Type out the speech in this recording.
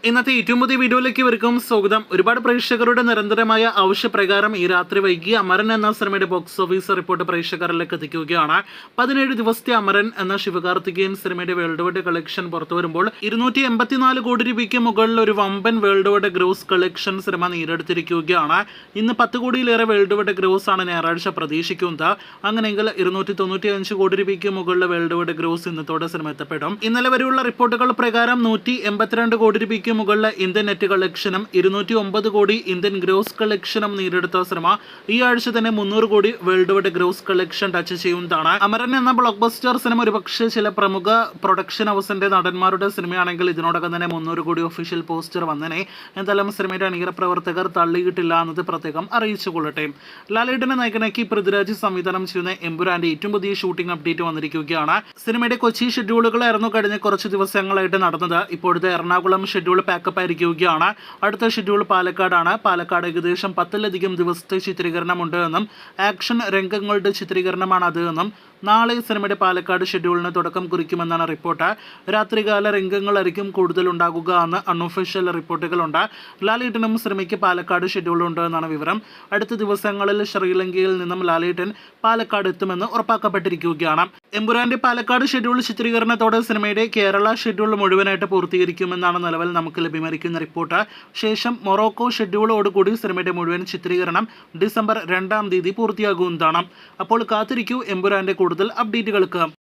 ഇന്നത്തെ ഏറ്റവും പുതിയ വീഡിയോയിലേക്ക് ഇവർക്കും സ്വാഗതം. ഒരുപാട് പ്രേക്ഷകരുടെ നിരന്തരമായ ആവശ്യപ്രകാരം ഈ രാത്രി വൈകി അമരൻ എന്ന സിനിമയുടെ ബോക്സ് ഓഫീസ് റിപ്പോർട്ട് പ്രേക്ഷകരിലേക്ക് എത്തിക്കുകയാണ്. 17 ദിവസത്തെ അമരൻ എന്ന ശിവകാർത്തികേയൻ സിനിമയുടെ വേൾഡ് വൈഡ് കളക്ഷൻ പുറത്തു വരുമ്പോൾ 284 കോടി രൂപയ്ക്ക് മുകളിൽ ഒരു വമ്പൻ world wide gross collection cinema നേടിയെടുത്തിരിക്കുകയാണ്. ഇന്ന് 10 കോടിയിലേറെ വേൾഡ് വൈഡ് ഗ്രോസ് ആണ് ഞായറാഴ്ച പ്രതീക്ഷിക്കുന്നത്. അങ്ങനെയെങ്കിൽ 295 കോടി രൂപയ്ക്ക് മുകളിൽ വേൾഡ് വൈഡ് ഗ്രോസ് ഇന്നത്തോടെ സിനിമ എത്തപ്പെടും. ഇന്നലെ വരെയുള്ള റിപ്പോർട്ടുകൾ പ്രകാരം 182 കോടി രൂപയ്ക്ക് മുകളിൽ ഇന്ത്യൻ നെറ്റ് കളക്ഷനും 209 കോടി ഇന്ത്യൻ ഗ്രോസ് കളക്ഷനും നേടിയെടുത്ത സിനിമ ഈ ആഴ്ച തന്നെ 300 കോടി world wide gross collection touch ചെയ്യുന്നതാണ്. അമരൻ എന്ന ബ്ലോക്ക് ബസ്റ്റർ സിനിമ ഒരുപക്ഷെ ചില പ്രമുഖ പ്രൊഡക്ഷൻ ഹൗസിന്റെ നടന്മാരുടെ സിനിമയാണെങ്കിൽ ഇതിനോടകം തന്നെ 300 കോടി ഒഫീഷ്യൽ പോസ്റ്റർ വന്നനെ. എന്തായാലും സിനിമയുടെ അണിയറ പ്രവർത്തകർ തള്ളിയിട്ടില്ല എന്നത് പ്രത്യേകം അറിയിച്ചുകൊള്ളട്ടെ. ലാലേട്ടനെ നായകനാക്കി പൃഥ്വിരാജ് സംവിധാനം ചെയ്യുന്ന എമ്പുരാന്റെ ഏറ്റവും പുതിയ ഷൂട്ടിംഗ് അപ്ഡേറ്റ് വന്നിരിക്കുകയാണ്. സിനിമയുടെ കൊച്ചി ഷെഡ്യൂളുകളായിരുന്നു കഴിഞ്ഞ കുറച്ച് ദിവസങ്ങളായിട്ട് നടന്നത്. ഇപ്പോഴത്തെ എറണാകുളം ഷെഡ്യൂൾ പാക്കപ്പ് ആയിരിക്കുകയാണ്. അടുത്ത ഷെഡ്യൂൾ പാലക്കാടാണ്. പാലക്കാട് ഏകദേശം 10ലധികം ദിവസത്തെ ചിത്രീകരണമുണ്ട് എന്നും ആക്ഷൻ രംഗങ്ങളുടെ ചിത്രീകരണമാണ് അത് എന്നും നാളെ സിനിമയുടെ പാലക്കാട് ഷെഡ്യൂളിന് തുടക്കം കുറിക്കുമെന്നാണ് റിപ്പോർട്ട്. രാത്രികാല രംഗങ്ങളായിരിക്കും കൂടുതൽ ഉണ്ടാകുക എന്ന് അൺഒഫീഷ്യൽ റിപ്പോർട്ടുകളുണ്ട്. ലാലേട്ടനും സിനിമയ്ക്ക് പാലക്കാട് ഷെഡ്യൂൾ ഉണ്ട് എന്നാണ് വിവരം. അടുത്ത ദിവസങ്ങളിൽ ശ്രീലങ്കയിൽ നിന്നും ലാലേട്ടൻ പാലക്കാട് എത്തുമെന്ന് ഉറപ്പാക്കപ്പെട്ടിരിക്കുകയാണ്. എമ്പുരാന്റെ പാലക്കാട് ഷെഡ്യൂൾ ചിത്രീകരണത്തോടെ സിനിമയുടെ കേരള ഷെഡ്യൂൾ മുഴുവനായിട്ട് പൂർത്തീകരിക്കുമെന്നാണ് നിലവിൽ നമുക്ക് ലഭ്യമായിരിക്കുന്ന റിപ്പോർട്ട്. ശേഷം മൊറോക്കോ ഷെഡ്യൂളോടുകൂടി സിനിമയുടെ മുഴുവൻ ചിത്രീകരണം ഡിസംബർ 2 പൂർത്തിയാകുന്നതാണ്. അപ്പോൾ കാത്തിരിക്കൂ എമ്പുരാന്റെ കൂടുതൽ അപ്ഡേറ്റുകൾക്ക്.